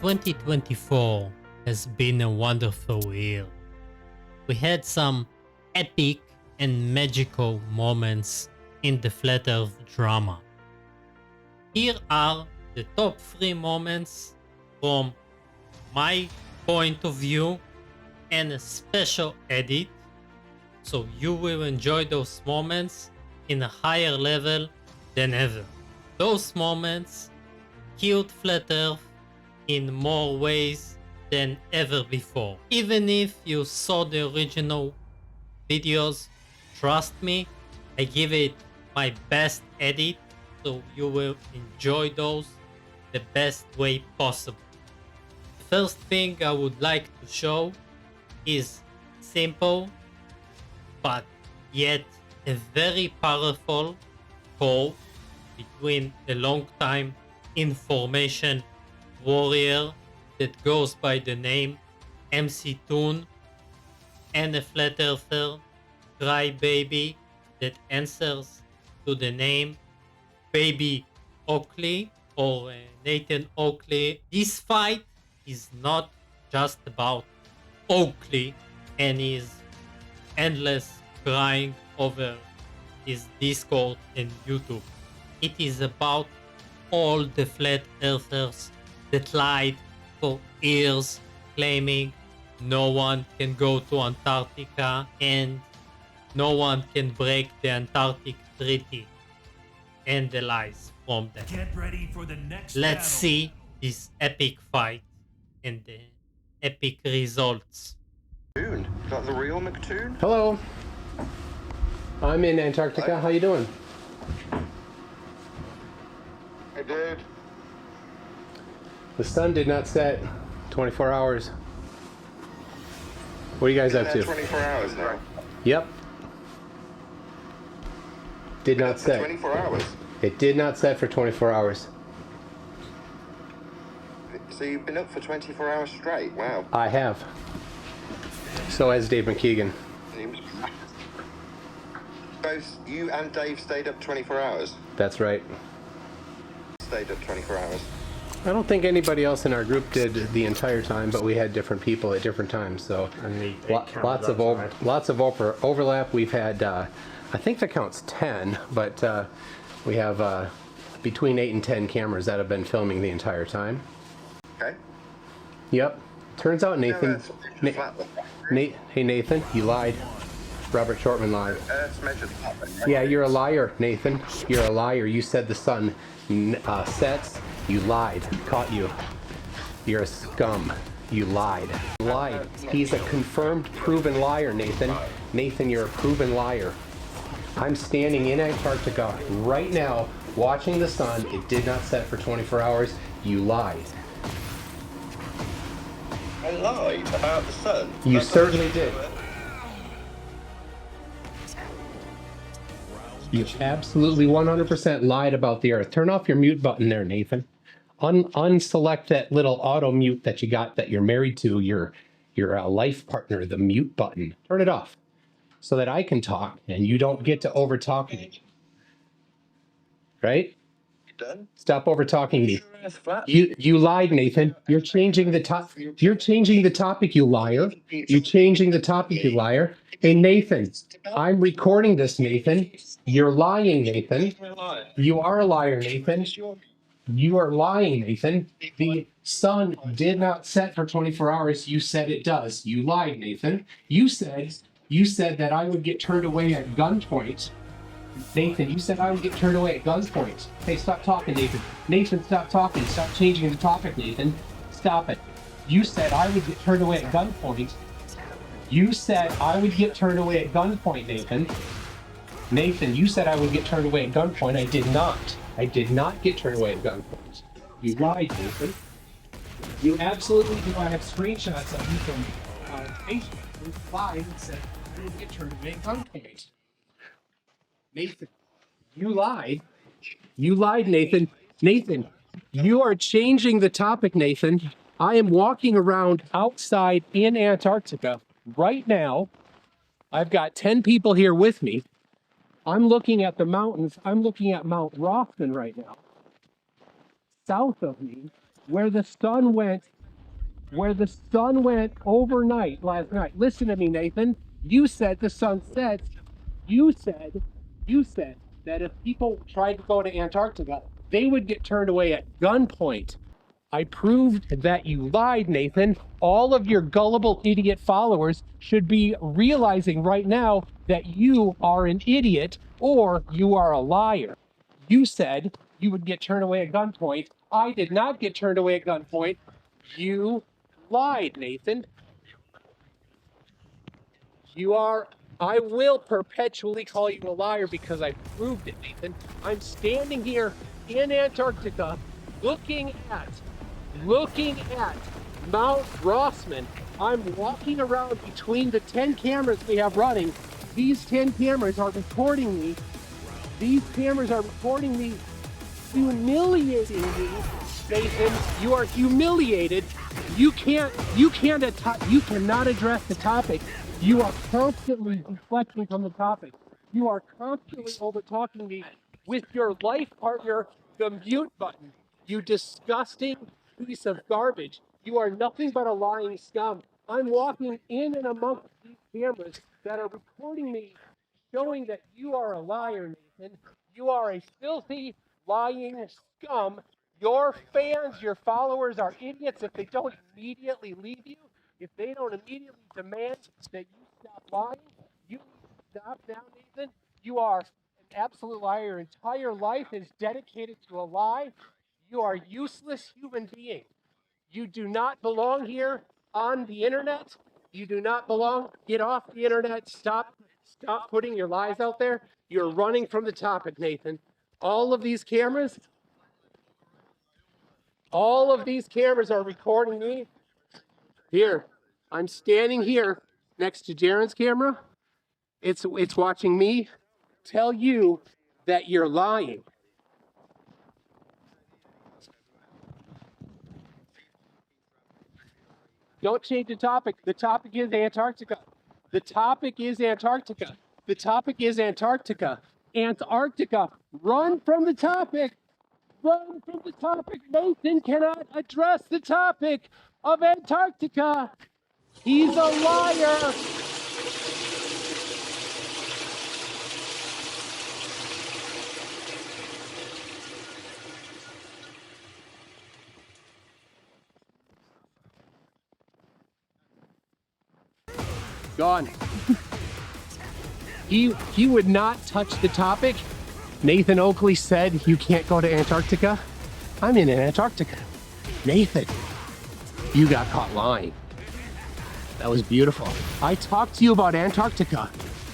2024 has been a wonderful year. We had some epic and magical moments in the Flat Earth drama. Here are the top 3 moments from my point of view and a special edit, so you will enjoy those moments in a higher level than ever. Those moments killed Flat Earth in more ways than ever before. Even if you saw the original videos, trust me, I give it my best edit, so you will enjoy those the best way possible. First thing I would like to show is simple but yet a very powerful call between a long time information warrior that goes by the name MC Toon and a flat earther crybaby that answers to the name Baby Oakley or Nathan Oakley. This fight is not just about Oakley and his endless crying over his Discord and YouTube. It is about all the flat earthers that lied for years, claiming no one can go to Antarctica and no one can break the Antarctic Treaty, and the lies from them. Get ready for the next Let's battle. see this epic fight and the epic results. Is that the real McToon? Hello. I'm in Antarctica. How you doing? Hey, dude. The sun did not set 24 hours. What are you guys up to? 24 hours now. Yep. Did not set. 24 hours. It did not set for 24 hours. So you've been up for 24 hours straight? Wow. I have. So has Dave McKeegan. Both you and Dave stayed up 24 hours? That's right. Stayed up 24 hours. I don't think anybody else in our group did the entire time, but we had different people at different times. So lots of overlap. We've had, I think the count's 10, but we have between 8 and 10 cameras that have been filming the entire time. Okay. Yep. Turns out Nathan. Hey Nathan, you lied. Robert Shortman lied. Earth's measured flat, right? Yeah, you're a liar, Nathan. You're a liar. You said the sun sets. You lied. Caught you. You're a scum. You lied. Lied. He's a confirmed, proven liar, Nathan. Nathan, you're a proven liar. I'm standing in Antarctica right now, watching the sun. It did not set for 24 hours. You lied. I lied about the sun. You certainly did. You absolutely 100% lied about the Earth. Turn off your mute button there, Nathan. Unselect that little auto mute that you got that you're married to, your life partner, the mute button. Turn it off so that I can talk and you don't get to over talk me. Right? Done? Stop over talking me. Earth's flat. You lied, Nathan. You're changing the topic, you liar. You're changing the topic, you liar. Hey, Nathan, I'm recording this, Nathan. You're lying, Nathan. You are a liar, Nathan. You are lying, Nathan. The sun did not set for 24 hours. You said it does. You lied, Nathan. You said that I would get turned away at gunpoint. Nathan, you said I would get turned away at gunpoint. Hey, stop talking, Nathan. Nathan, stop talking. Stop changing the topic, Nathan. Stop it. You said I would get turned away at gunpoint. You said I would get turned away at gunpoint, Nathan. Nathan, you said I would get turned away at gunpoint. I did not. I did not get turned away at gunpoint. You lied, Nathan. You absolutely do. I have screenshots of you from Facebook. You lied and said I would get turned away at gunpoint. Nathan, you lied. You lied, Nathan. Nathan, you are changing the topic, Nathan. I am walking around outside in Antarctica right now. I've got 10 people here with me. I'm looking at the mountains. I'm looking at Mount Rothman right now. South of me, where the sun went where the sun went overnight last night. Listen to me, Nathan. You said the sun sets. You said that if people tried to go to Antarctica, they would get turned away at gunpoint. I proved that you lied, Nathan. All of your gullible idiot followers should be realizing right now that you are an idiot or you are a liar. You said you would get turned away at gunpoint. I did not get turned away at gunpoint. You lied, Nathan. I will perpetually call you a liar because I proved it, Nathan. I'm standing here in Antarctica looking at Mount Rossman. I'm walking around between the 10 cameras we have running. These 10 cameras are recording me. These cameras are recording me, humiliating me. Nathan, you are humiliated. You cannot address the topic. You are constantly deflecting from the topic. You are constantly over-talking me with your life partner, the mute button. You disgusting piece of garbage. You are nothing but a lying scum. I'm walking in and amongst these cameras that are recording me, showing that you are a liar, Nathan. You are a filthy, lying scum. Your fans, your followers are idiots if they don't immediately leave you. If they don't immediately demand that you stop lying, you stop now, Nathan. You are an absolute liar. Your entire life is dedicated to a lie. You are a useless human being. You do not belong here on the internet. You do not belong. Get off the internet. Stop putting your lies out there. You're running from the topic, Nathan. All of these cameras are recording me. Here, I'm standing here next to Jaren's camera. It's watching me tell you that you're lying. Don't change the topic. The topic is Antarctica. The topic is Antarctica. The topic is Antarctica. Antarctica. Run from the topic. Run from the topic. Nathan cannot address the topic of Antarctica. He's a liar. Gone. He would not touch the topic. Nathan Oakley said you can't go to Antarctica. I'm in Antarctica. Nathan, you got caught lying. That was beautiful. I talked to you about Antarctica.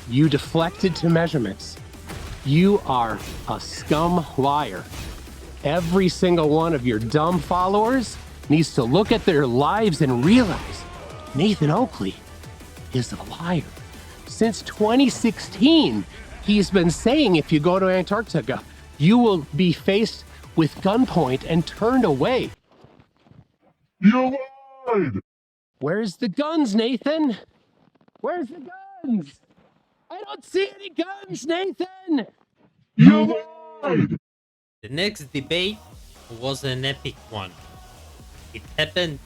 You deflected to measurements. You are a scum liar. Every single one of your dumb followers needs to look at their lives and realize Nathan Oakley is a liar. Since 2016, he's been saying if you go to Antarctica, you will be faced with gunpoint and turned away. You lied! Where's the guns, Nathan? Where's the guns? I don't see any guns, Nathan! You lied! The next debate was an epic one. It happened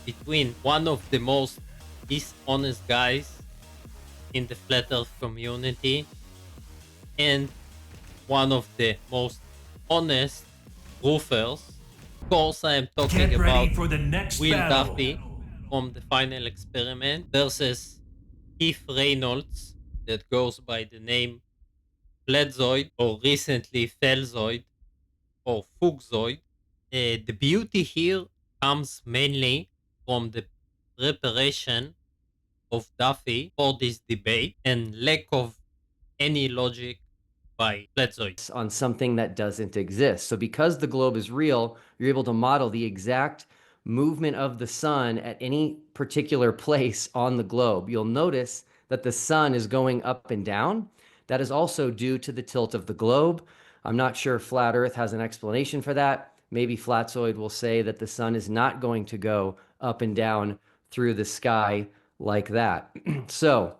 between one of the most dishonest guys in the flat earth community and one of the most honest roofers. Of course, I am talking about for the next Will battle. Duffy from the Final Experiment versus Keith Reynolds, that goes by the name Flatzoid or recently Felzoid or Fugzoid. The beauty here comes mainly from the preparation of Duffy for this debate and lack of any logic by Flatzoid. On something that doesn't exist. So because the globe is real, you're able to model the exact movement of the sun at any particular place on the globe. You'll notice that the sun is going up and down. That is also due to the tilt of the globe. I'm not sure if Flat Earth has an explanation for that. Maybe Flatzoid will say that the sun is not going to go up and down through the sky like that. So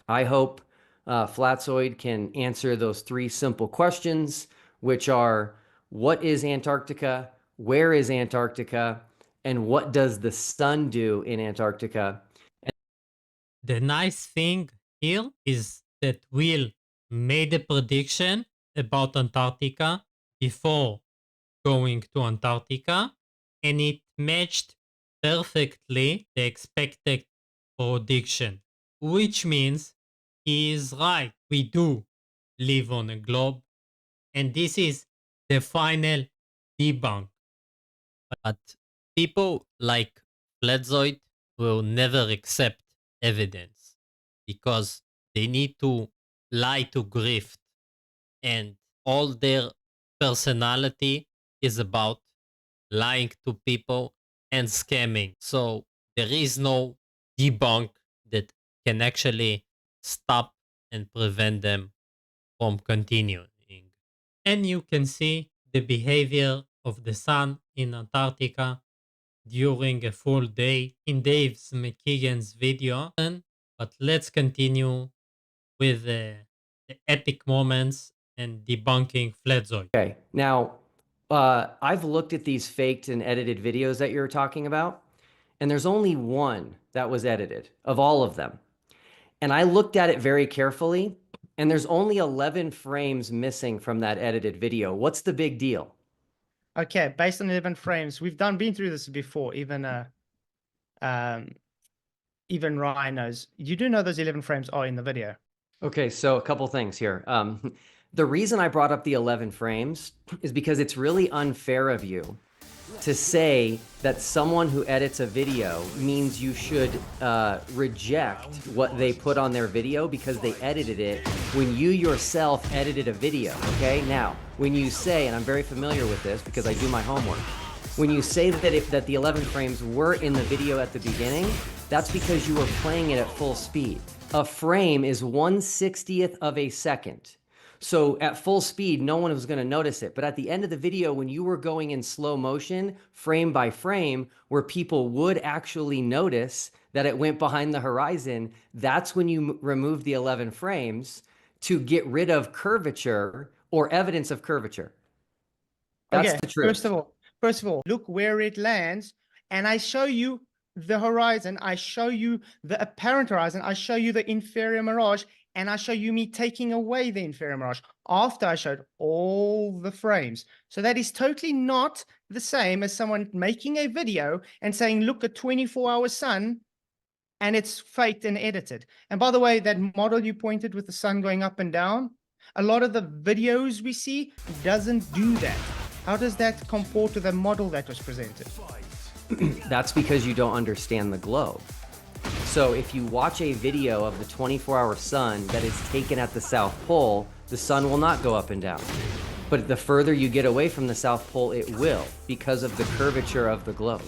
I hope Flatzoid can answer those three simple questions, which are: what is Antarctica? Where is Antarctica? And what does the sun do in Antarctica? The nice thing here is that Will made a prediction about Antarctica before going to Antarctica, and it matched perfectly the expected prediction, which means he is right. We do live on a globe, and this is the final debunk. But people like Flatzoid will never accept evidence because they need to lie to grift, and all their personality is about lying to people and scamming. So there is no debunk that can actually stop and prevent them from continuing. And you can see the behavior of the sun in Antarctica during a full day in Dave's McKeegan's video. But let's continue with the epic moments and debunking Flatzoid. Okay, now I've looked at these faked and edited videos that you're talking about, and there's only one that was edited of all of them. And I looked at it very carefully, and there's only 11 frames missing from that edited video. What's the big deal? Okay, based on 11 frames, we've been through this before. Even Ryan knows. You do know those 11 frames are in the video. Okay, so a couple things here. The reason I brought up the 11 frames is because it's really unfair of you to say that someone who edits a video means you should reject what they put on their video because they edited it when you yourself edited a video, okay? Now, when you say, and I'm very familiar with this because I do my homework, when you say that the 11 frames were in the video at the beginning, that's because you were playing it at full speed. A frame is 1/60th of a second. So at full speed, no one was going to notice it. But at the end of the video, when you were going in slow motion, frame by frame, where people would actually notice that it went behind the horizon, that's when you removed the 11 frames to get rid of curvature or evidence of curvature. That's Okay, the truth. First of all, look where it lands, and I show you the horizon. I show you the apparent horizon. I show you the inferior mirage, and I show you me taking away the inferior mirage after I showed all the frames. So that is totally not the same as someone making a video and saying, look, a 24-hour sun, and it's faked and edited. And by the way, that model you pointed with the sun going up and down, a lot of the videos we see doesn't do that. How does that comport to the model that was presented? That's because you don't understand the globe. So if you watch a video of the 24-hour sun that is taken at the South Pole, the sun will not go up and down. But the further you get away from the South Pole, it will, because of the curvature of the globe.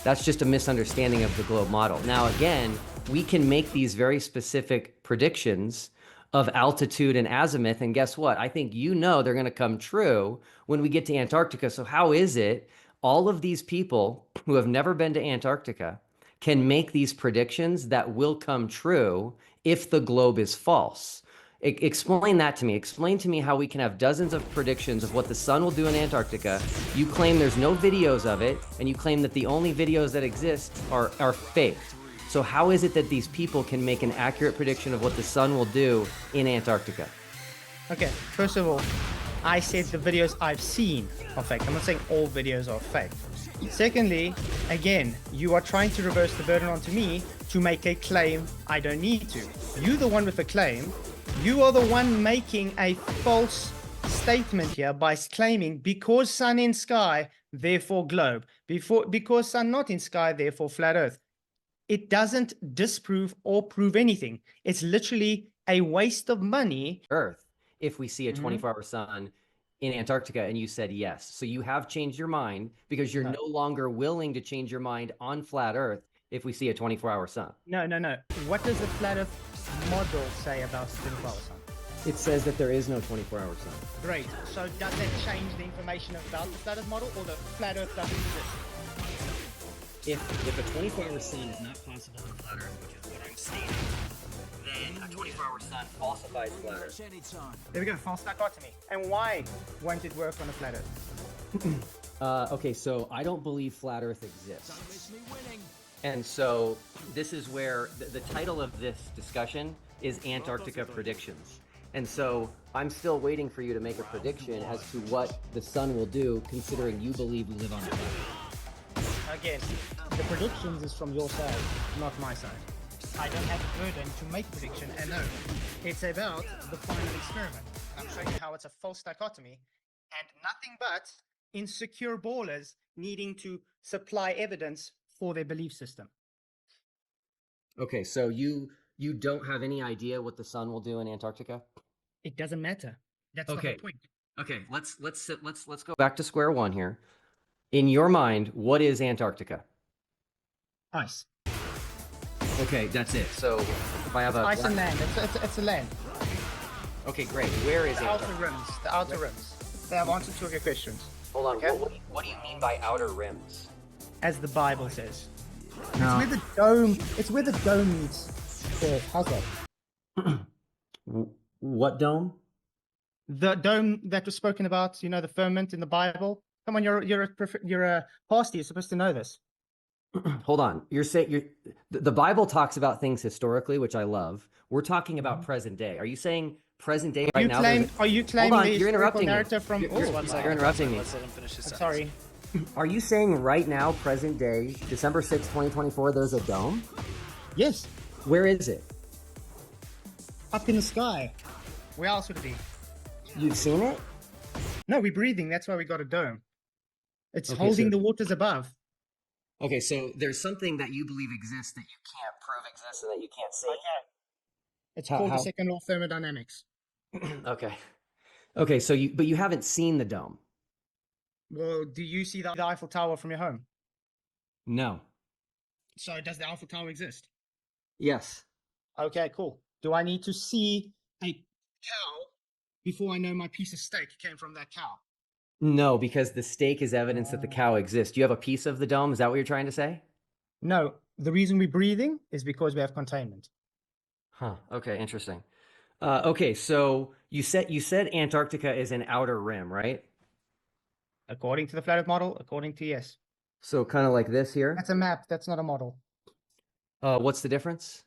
That's just a misunderstanding of the globe model. Now, again, we can make these very specific predictions of altitude and azimuth, and guess what? I think you know they're going to come true when we get to Antarctica. So how is it all of these people who have never been to Antarctica can make these predictions that will come true if the globe is false? Explain that to me. Explain to me how we can have dozens of predictions of what the sun will do in Antarctica. You claim there's no videos of it, and you claim that the only videos that exist are faked. So how is it that these people can make an accurate prediction of what the sun will do in Antarctica? Okay, first of all, I said the videos I've seen are fake. I'm not saying all videos are fake. Secondly, again, you are trying to reverse the burden onto me to make a claim I don't need to. You're the one with the claim. You are the one making a false statement here by claiming because sun in sky, therefore globe. Because sun not in sky, therefore flat earth. It doesn't disprove or prove anything. It's literally a waste of money. Earth, if we see a 24-hour sun in Antarctica, and you said yes. So you have changed your mind because you're no longer willing to change your mind on flat Earth if we see a 24-hour sun. No. What does the flat earth model say about the 24-hour sun? It says that there is no 24-hour sun. Great. So does that change the information about the flat earth model, or the flat earth doesn't exist? If a 24-hour sun is not possible on flat Earth, which is what I'm stating, then a 24-hour sun falsifies flat Earth. There we go. False that got to me. And why won't it work on a flat earth? Okay, so I don't believe flat Earth exists. And so this is where the title of this discussion is Antarctica Predictions. And so I'm still waiting for you to make a prediction as to what the sun will do, considering you believe we live on a planet. Again, the predictions is from your side, not my side. I don't have a burden to make prediction, and no, it's about the final experiment. And I'm showing you how it's a false dichotomy, and nothing but insecure ballers needing to supply evidence for their belief system. Okay, so you don't have any idea what the sun will do in Antarctica? It doesn't matter. That's not Okay. the point. Okay, let's go back to square one here. In your mind, what is Antarctica? Ice. Okay, that's it. So if I have a Ice and land. It's a land. Okay, great. Where is The Antarctica? outer rims. The outer rims. They have answered to your questions, Hold on. Okay. What do you mean by outer rims? as the Bible says. No. It's where the dome. It's where the dome meets. How's that? What dome? The dome that was spoken about, you know, the firmament in the Bible. Come on, you're a pastor. You're supposed to know this. Hold on. You're saying the Bible talks about things historically, which I love. We're talking about present day. Are you saying present day right now? Are you claiming on, the you're historical interrupting me. narrative from? You're interrupting me. Let's let him finish his I'm sentence. sorry. Are you saying right now, present day, December 6th, 2024, there's a dome? Yes, Where is it? up in the sky. Where else would it be? You've seen it? No, we're breathing. That's why we got a dome. It's Okay, holding so- the waters above. Okay, so there's something that you believe exists that you can't prove exists and that you can't see. It's How- called how- the second law of thermodynamics. Okay. Okay, so you haven't seen the dome. Well, do you see the Eiffel Tower from your home? No. So does the Eiffel Tower exist? Yes. Okay, cool. Do I need to see a cow before I know my piece of steak came from that cow? No, because the steak is evidence that the cow exists. Do you have a piece of the dome? Is that what you're trying to say? No, the reason we're breathing is because we have containment. Huh. Okay, interesting. Okay, so you said Antarctica is an outer rim, right? According to the flat Earth model, according to yes. So kind of like this here. That's a map, that's not a model. What's the difference?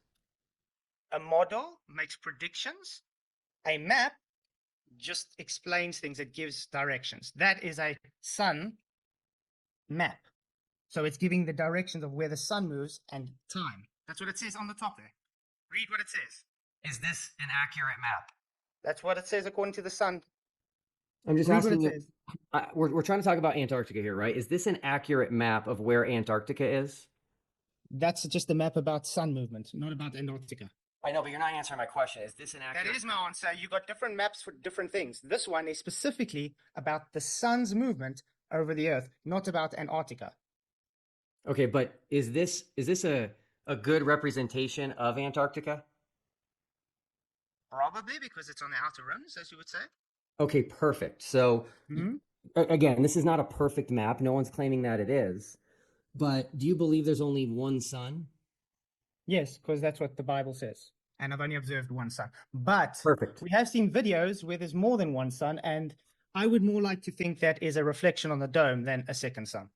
A model makes predictions. A map just explains things, it gives directions. That is a sun map. So it's giving the directions of where the sun moves and time. That's what it says on the top there. Read what it says. Is this an accurate map? That's what it says according to the sun. I'm just Read what asking it you. says. We're trying to talk about Antarctica here, right? Is this an accurate map of where Antarctica is? That's just a map about sun movement, not about Antarctica. I know, but you're not answering my question. Is this an accurate? That is my answer. You got different maps for different things. This one is specifically about the sun's movement over the earth, not about Antarctica. Okay, but is this a good representation of Antarctica? Probably because it's on the outer rims, as you would say. Okay, perfect. So Mhm. again, this is not a perfect map. No one's claiming that it is. But do you believe there's only one sun? Yes, because that's what the Bible says. And I've only observed one sun. But Perfect. we have seen videos where there's more than one sun, and I would more like to think that is a reflection on the dome than a second sun.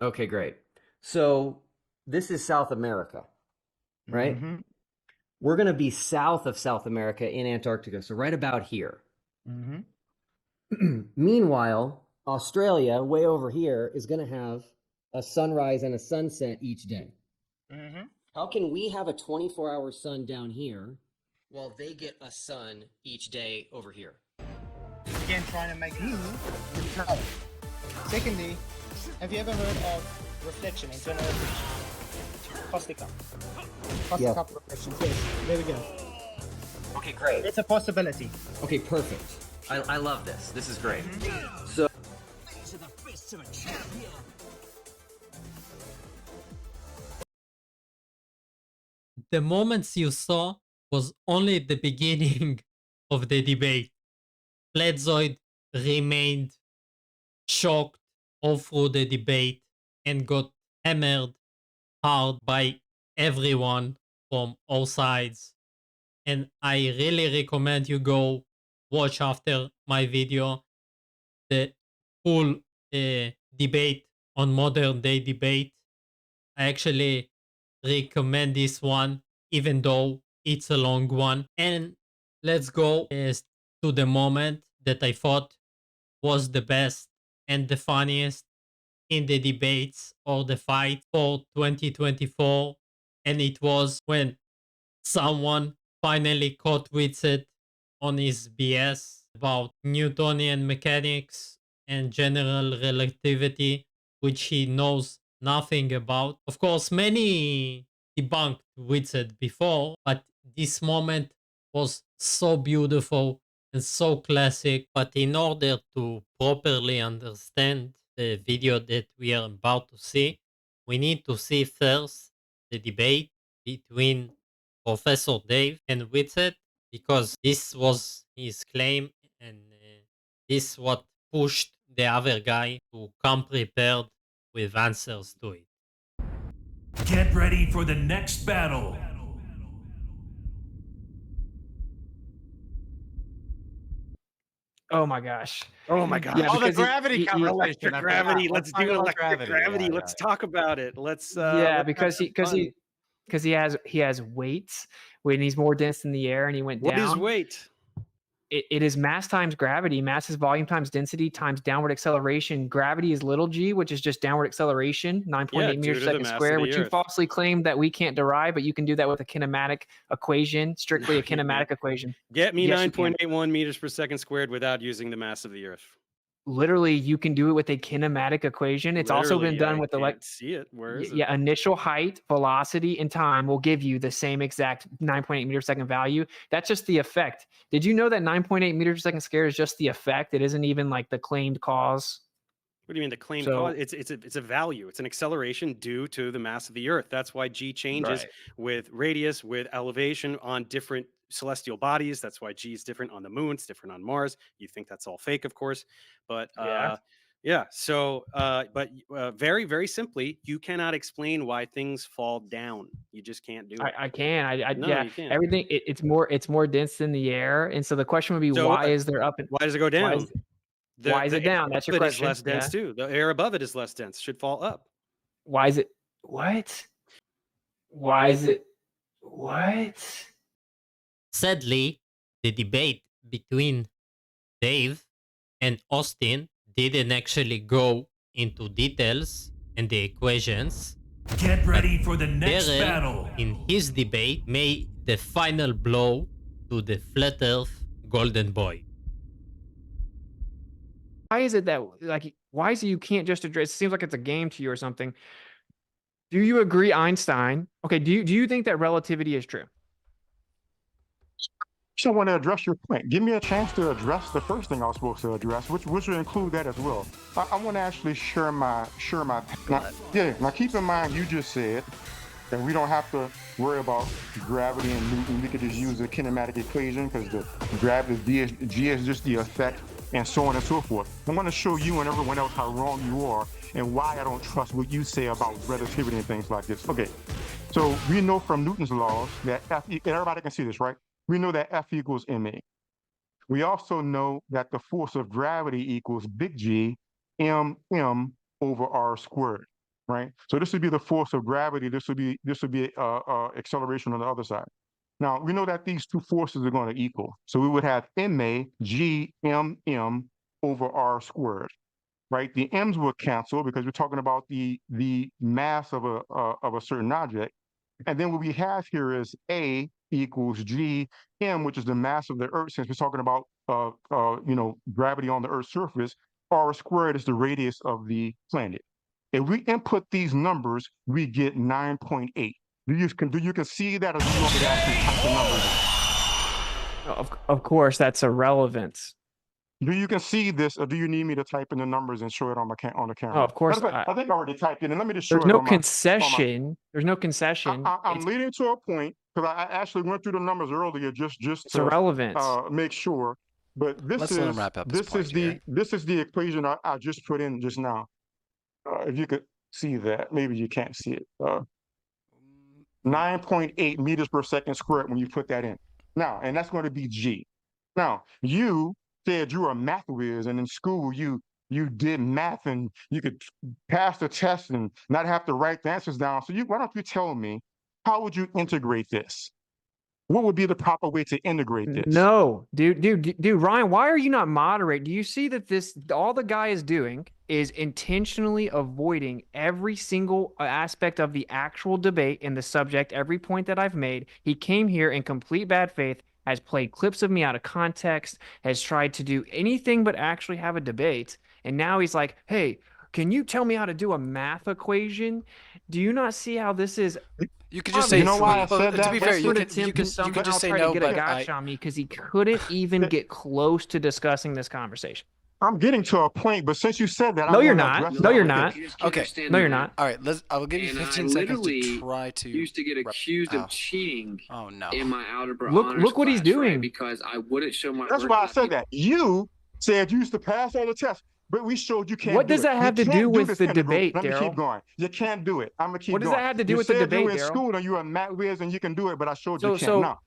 Okay, great. So this is South America, right? Mhm. We're going to be south of South America in Antarctica, so right about here. Mhm. Meanwhile, Australia, way over here, is going to have a sunrise and a sunset each day. Mhm. How can we have a 24-hour sun down here while they get a sun each day over here? Again, trying to make me the color. Secondly, have you ever heard of reflection, internal reflection? Caustic cup. Caustic Yeah. cup reflection. Yes, there we go. Okay, great. It's a possibility. Okay, perfect. I love this. This is great. So The moments you saw was only the beginning of the debate. Flatzoid remained shocked all through the debate and got hammered hard by everyone from all sides. And I really recommend you go watch after my video the full debate on modern day debate. I actually recommend this one, even though it's a long one. And let's go to the moment that I thought was the best and the funniest in the debates or the fight for 2024. And it was when someone finally caught Witset on his BS about Newtonian mechanics and general relativity, which he knows nothing about. Of course, many debunked Witset before, but this moment was so beautiful and so classic. But in order to properly understand the video that we are about to see, we need to see first the debate between Professor Dave and Witset, because this was his claim, and this what pushed the other guy to come prepared with answers to it. Get ready for the next battle. Oh my gosh. Oh my god. Yeah, Oh, the because gravity conversation. Electric I gravity. forgot. Let's talk do about electric gravity. Yeah, Let's yeah. talk about it. Let's yeah, let's have some fun. because he has weights when he's more dense in the air and he went What is down. weight? It is mass times gravity. Mass is volume times density times downward acceleration. Gravity is little g, which is just downward acceleration, 9.8 Yeah, meters due per to the second mass of squared, the which you Earth. falsely claimed that we can't derive, but you can do that with a kinematic equation, strictly No, a you can't. kinematic equation. Get me Yes, you can. 9.81 meters per second squared without using the mass of the Earth. Literally, you can do it with a kinematic equation. It's also Literally, been done I with can't see it. Where is it? yeah, initial height, velocity, and time will give you the same exact 9.8 meters per second value. That's just the effect. Did you know that 9.8 meters per second squared is just the effect? It isn't even like the claimed cause. What do you mean the claim So- cause? It's a value. It's an acceleration due to the mass of the Earth. That's why g changes Right. with radius, with elevation on different celestial bodies. That's why g is different on the moon. It's different on Mars. You think that's all fake, of course, but Yeah. yeah. So, very, very simply, you cannot explain why things fall down. You just can't do it. I can. No, Yeah. you can't. Everything it's more dense than the air, and so the question would be So, why is there up and Why does it go why down? is, why is it down? That's your It is question. less dense Yeah. too. The air above it is less dense. Should fall up. Why is it what? Why is it what? Sadly, the debate between Dave and Austin didn't actually go into details and the equations. Get ready for the next Daryl, battle. in his debate, made the final blow to the flat Earth golden boy. Why is it that like why is it you can't just address it seems like it's a game to you or something? Do you agree Einstein? Okay, do you think that relativity is true? So I want to address your point. Give me a chance to address the first thing I was supposed to address, which will include that as well. I want to actually share my now keep in mind you just said that we don't have to worry about gravity and Newton. We could just use the kinematic equation because the gravity G is just the effect and so on and so forth. I want to show you and everyone else how wrong you are and why I don't trust what you say about relativity and things like this. Okay, so we know from Newton's laws that everybody can see this, right? We know that F equals ma. We also know that the force of gravity equals big G m over r squared, right? So this would be the force of gravity. This would be acceleration on the other side. Now we know that these two forces are going to equal. So we would have ma g m over r squared, right? The m's would cancel because we're talking about the mass of a certain object. And then what we have here is A equals G M, which is the mass of the Earth, since we're talking about gravity on the Earth's surface. R squared is the radius of the planet. If we input these numbers, we get 9.8. Do you can see that, or do you want me to actually type the numbers in? Of course, that's irrelevant. Do you can see this, or do you need me to type in the numbers and show it on the camera? Oh, of course. I think I already typed it in. Let me just show There's it no on my. concession. There's no concession. I'm leading to a point because I actually went through the numbers earlier just It's to irrelevant. make sure. But Let's let him wrap up his point here. this is the equation I just put in just now. If you could see that, maybe you can't see it. 9.8 meters per second squared when you put that in. Now, and that's going to be G. Now, you said you were a math whiz, and in school you you did math and you could pass the test and not have to write the answers down. So why don't you tell me, how would you integrate this? What would be the proper way to integrate this? No, dude, Ryan, why are you not moderate? Do you see that all the guy is doing is intentionally avoiding every single aspect of the actual debate in the subject, every point that I've made? He came here in complete bad faith, has played clips of me out of context, has tried to do anything but actually have a debate. And now he's like, hey, can you tell me how to do a math equation? Do you not see how this is? You could just say, you know why I said that? To be fair, you could just say try no, to get a but gotcha on me because he couldn't even get close to discussing this conversation. I'm getting to a point, but since you said that, no, I you're wanna not. address No, it. you're not. Okay. No, you're not. All right, I will give you 15 seconds to try to. Used to get accused of cheating. Oh no! In my algebra Look what he's doing. right? Because I wouldn't show my. That's why I said that. You said you used to pass all the tests, but we showed you can't. What does that have to do with the debate, Daryl? Let me keep Daryl? going. You can't do it. I'm gonna keep going. What does that have to do with the debate, You said you were in Daryl? school and you were a math whiz and you can do it, but I showed you can't. So, Now,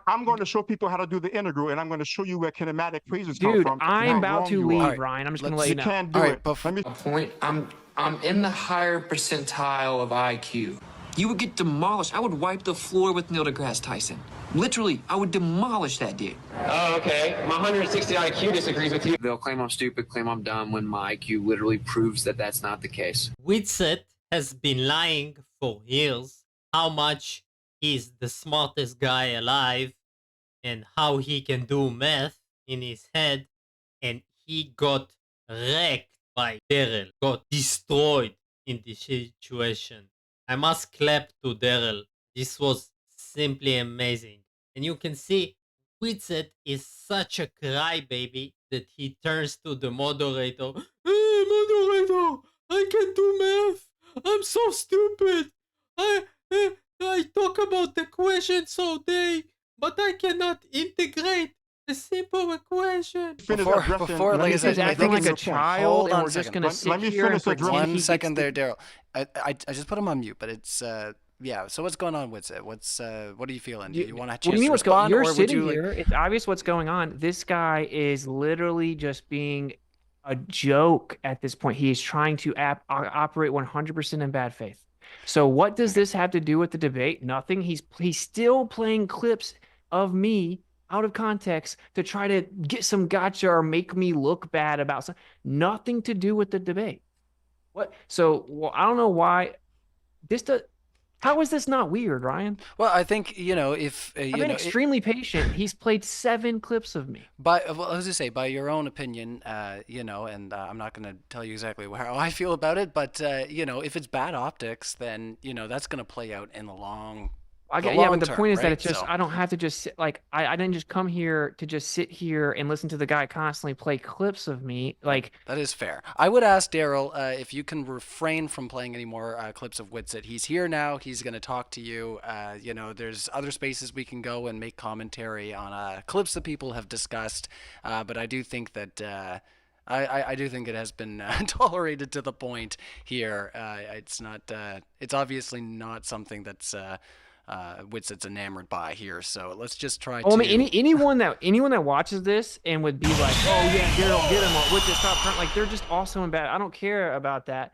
I'm going to show people how to do the integral, and I'm going to show you where kinematic equations come Dude, from. I'm about to leave, Right, Ryan. I'm just going to let you know. You can't do it. Let me. Point. I'm in the higher percentile of IQ. You would get demolished. I would wipe the floor with Neil deGrasse Tyson. Literally, I would demolish that dude. Oh, okay. My 160 IQ disagrees with you. They'll claim I'm stupid, claim I'm dumb, when my IQ literally proves that that's not the case. Witset has been lying for years how much he's the smartest guy alive and how he can do math in his head, and he got wrecked by Daryl, got destroyed in this situation. I must clap to Daryl. This was simply amazing. And you can see Witset is such a crybaby that he turns to the moderator. Hey, moderator, I can do math. I'm so stupid. I talk about the equations all day, but I cannot integrate a simple equation. Before like I said, I think like it's a child, and we're just going to Let me sit here and finish pretend one he second gets there, Daryl. I just put him on mute, but it's yeah. So what's going on with it? What are you feeling? Do you want to What do you mean what's going on? You're sitting here. It's obvious what's going on. This guy is literally just being a joke at this point. He is trying to operate 100% in bad faith. So what does this have to do with the debate? Nothing. He's still playing clips of me out of context to try to get some gotcha or make me look bad about something. Nothing to do with the debate. What? So I don't know why this does. How is this not weird, Ryan? Well, I think if I've been extremely patient. He's played 7 clips of me. Well, as I say, by your own opinion, and I'm not going to tell you exactly how I feel about it, but if it's bad optics, then that's going to play out in the long. But the point is that it's just I don't have to just sit, like I didn't just come here to just sit here and listen to the guy constantly play clips of me. Like that is fair. I would ask Daryl if you can refrain from playing any more clips of Witset. He's here now. He's going to talk to you. There's other spaces we can go and make commentary on clips that people have discussed. But I do think that. I do think it has been tolerated to the point here. It's not. It's obviously not something that's. Witset's enamored by here, so let's just try. I mean, anyone that watches this and would be like, "Oh yeah, Daryl, get him," or "Witset, stop front," like they're just also in bad. I don't care about that.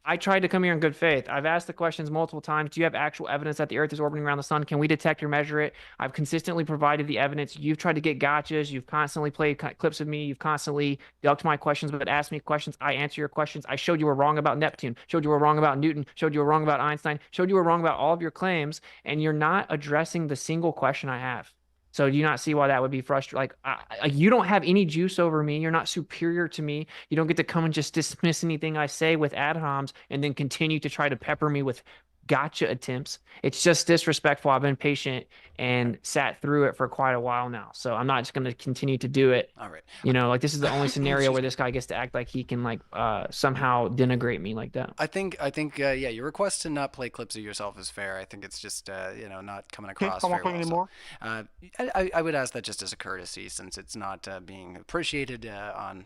I tried to come here in good faith. I've asked the questions multiple times. Do you have actual evidence that the Earth is orbiting around the sun? Can we detect or measure it? I've consistently provided the evidence. You've tried to get gotchas. You've constantly played clips of me. You've constantly ducked my questions, but asked me questions. I answer your questions. I showed you were wrong about Neptune, showed you were wrong about Newton, showed you were wrong about Einstein, showed you were wrong about all of your claims, and you're not addressing the single question I have. So do you not see why that would be frustrating? Like, you don't have any juice over me. You're not superior to me. You don't get to come and just dismiss anything I say with ad homs and then continue to try to pepper me with gotcha attempts. It's just disrespectful. I've been patient and sat through it for quite a while now. So I'm not just going to continue to do it. All right. Like this is the only scenario where this guy gets to act like he can somehow denigrate me like that. I think your request to not play clips of yourself is fair. I think it's just not coming across very well. Anymore? I would ask that just as a courtesy, since it's not being appreciated on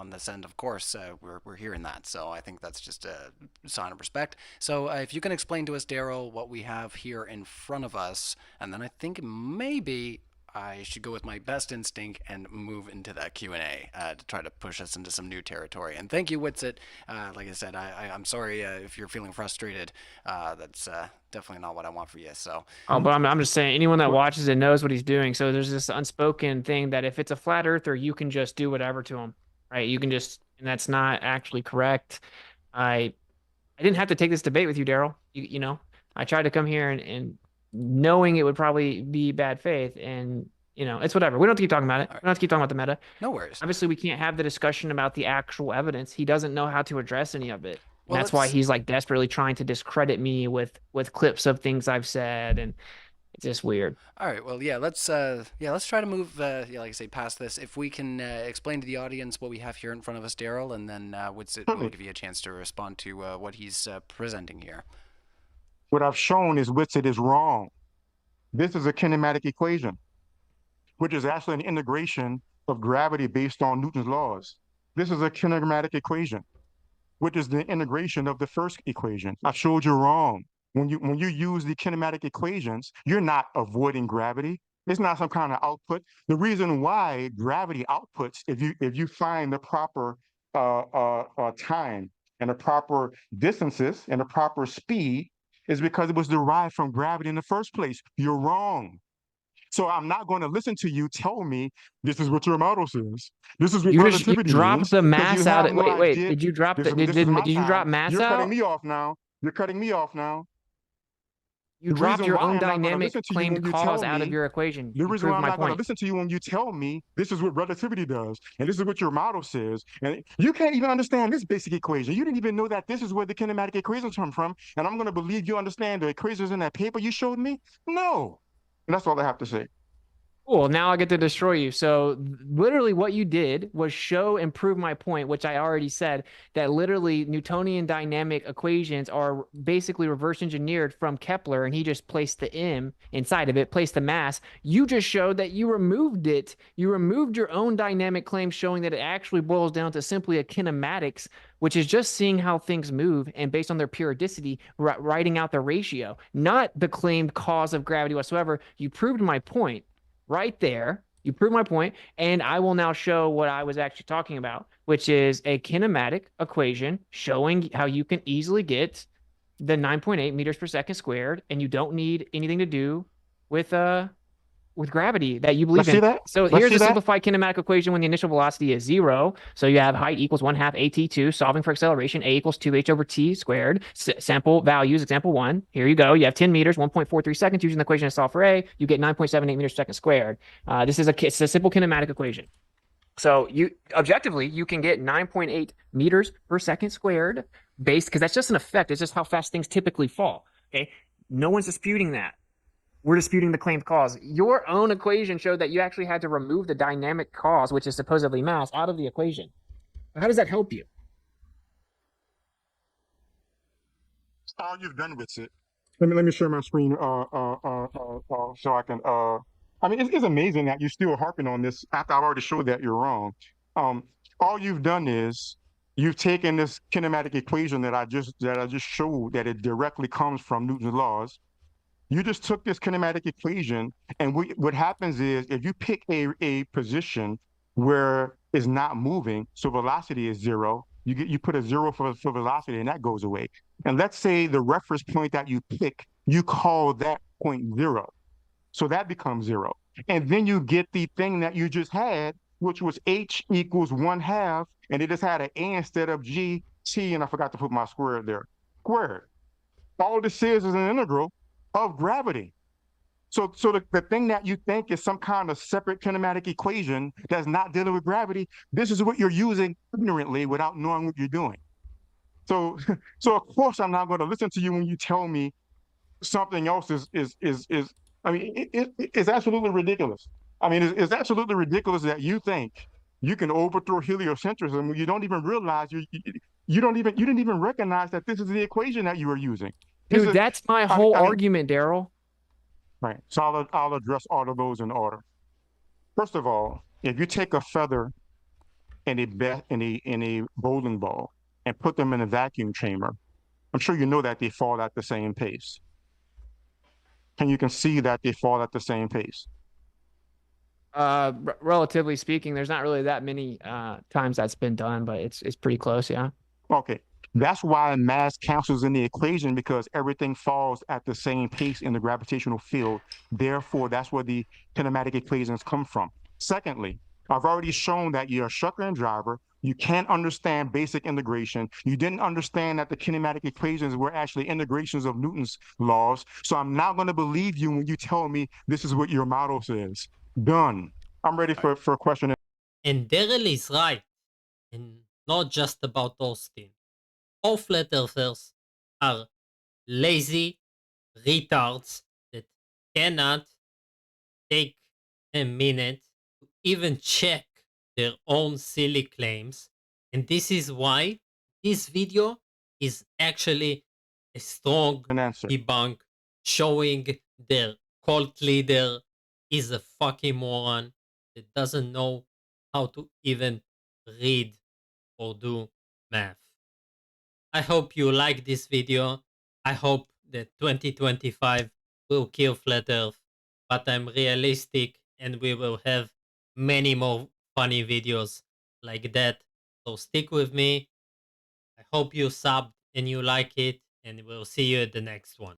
this end. Of course, we're hearing that, so I think that's just a sign of respect. So if you can explain to us, Daryl, what we have here in front of us, and then I think maybe I should go with my best instinct and move into that Q&A to try to push us into some new territory. And thank you, Witsit. Like I said, I'm sorry if you're feeling frustrated. That's definitely not what I want for you. So, Oh, but I'm just saying, anyone that watches it knows what he's doing. So there's this unspoken thing that if it's a flat earther, you can just do whatever to him, right? You can just, and that's not actually correct. I didn't have to take this debate with you, Daryl. You know, I tried to come here and knowing it would probably be bad faith, and you know, it's whatever. We don't have to keep talking about it. We don't have to keep talking about the meta. no worries. Obviously, we can't have the discussion about the actual evidence. He doesn't know how to address any of it. Well, That's why let's- he's like desperately trying to discredit me with clips of things I've said, and it's just weird. All right. Well, yeah. Let's try to move. Like I say, past this. If we can explain to the audience what we have here in front of us, Daryl, and then we'll give you a chance to respond to what he's presenting here. What I've shown is Witsit is wrong. This is a kinematic equation, which is actually an integration of gravity based on Newton's laws. This is a kinematic equation, which is the integration of the first equation. I showed you wrong. When you use the kinematic equations, you're not avoiding gravity. It's not some kind of output. The reason why gravity outputs, if you find the proper time and the proper distances and the proper speed, is because it was derived from gravity in the first place. You're wrong. So I'm not going to listen to you tell me this is what your model says. This is what You relativity dropped means, the 'cause you mass out. have no Wait. idea. Did you drop This the? is- this is my Did you drop time. mass You're out? cutting me off now. You're cutting me off now. You The dropped reason your why own I'm not gonna dynamic listen to you claimed when you cause tell out of me- your equation. The You reason why proved I'm my not going to point. listen to you when you tell me this is what relativity does, and this is what your model says, and you can't even understand this basic equation. You didn't even know that this is where the kinematic equations come from, and I'm going to believe you understand the equations in that paper you showed me? No. And that's all I have to say. Cool. Now I get to destroy you. So literally what you did was show and prove my point, which I already said, that literally Newtonian dynamic equations are basically reverse engineered from Kepler, and he just placed the M inside of it, placed the mass. You just showed that you removed it. You removed your own dynamic claim, showing that it actually boils down to simply a kinematics, which is just seeing how things move and based on their periodicity, writing out the ratio, not the claimed cause of gravity whatsoever. You proved my point. Right there, you prove my point, and I will now show what I was actually talking about, which is a kinematic equation showing how you can easily get the 9.8 meters per second squared, and you don't need anything to do with gravity that you believe Let's see in. that. So Let's here's see a that. simplified kinematic equation when the initial velocity is 0. So you have height equals 1/2 at2, solving for acceleration, a equals 2h over t squared. Sample values, example 1. Here you go. You have 10 meters, 1.43 seconds. Using the equation to solve for a, you get 9.78 meters per second squared. This is it's a simple kinematic equation. So you objectively, you can get 9.8 meters per second squared based, because that's just an effect. It's just how fast things typically fall. Okay. No one's disputing that. We're disputing the claimed cause. Your own equation showed that you actually had to remove the dynamic cause, which is supposedly mass, out of the equation. How does that help you? All you've done with it. Let me share my screen so I can I mean it's amazing that you're still harping on this after I've already showed that you're wrong. All you've done is you've taken this kinematic equation that I just showed that it directly comes from Newton's laws. You just took this kinematic equation, and what happens is if you pick a position where it's not moving, so velocity is 0, you put a 0 for velocity, and that goes away. And let's say the reference point that you pick, you call that point 0. So that becomes 0. And then you get the thing that you just had, which was h equals 1/2, and it just had an a instead of g, t, and I forgot to put my square there, squared. All this is an integral of gravity. So the thing that you think is some kind of separate kinematic equation that's not dealing with gravity, this is what you're using ignorantly without knowing what you're doing. So of course I'm not going to listen to you when you tell me something else is I mean it's absolutely ridiculous. I mean it's absolutely ridiculous that you think you can overthrow heliocentrism when you don't even realize you didn't even recognize that this is the equation that you were using. Dude, that's my whole argument, Daryl. Right. So I'll address all of those in order. First of all, if you take a feather and a bowling ball and put them in a vacuum chamber, I'm sure you know that they fall at the same pace. And you can see that they fall at the same pace. Relatively speaking, there's not really that many times that's been done, but it's pretty close, yeah. Okay. That's why mass cancels in the equation, because everything falls at the same pace in the gravitational field. Therefore, that's where the kinematic equations come from. Secondly, I've already shown that you're a trucker and driver. You can't understand basic integration. You didn't understand that the kinematic equations were actually integrations of Newton's laws. So I'm not going to believe you when you tell me this is what your model says. Done. I'm ready for a question. And Daryl is right, and not just about Austin. All flat earthers are lazy retards that cannot take a minute to even check their own silly claims. And this is why this video is actually a strong debunk, showing their cult leader is a fucking moron that doesn't know how to even read or do math. I hope you like this video. I hope that 2025 will kill Flat Earth, but I'm realistic and we will have many more funny videos like that. So stick with me. I hope you subbed and you like it, and we'll see you at the next one.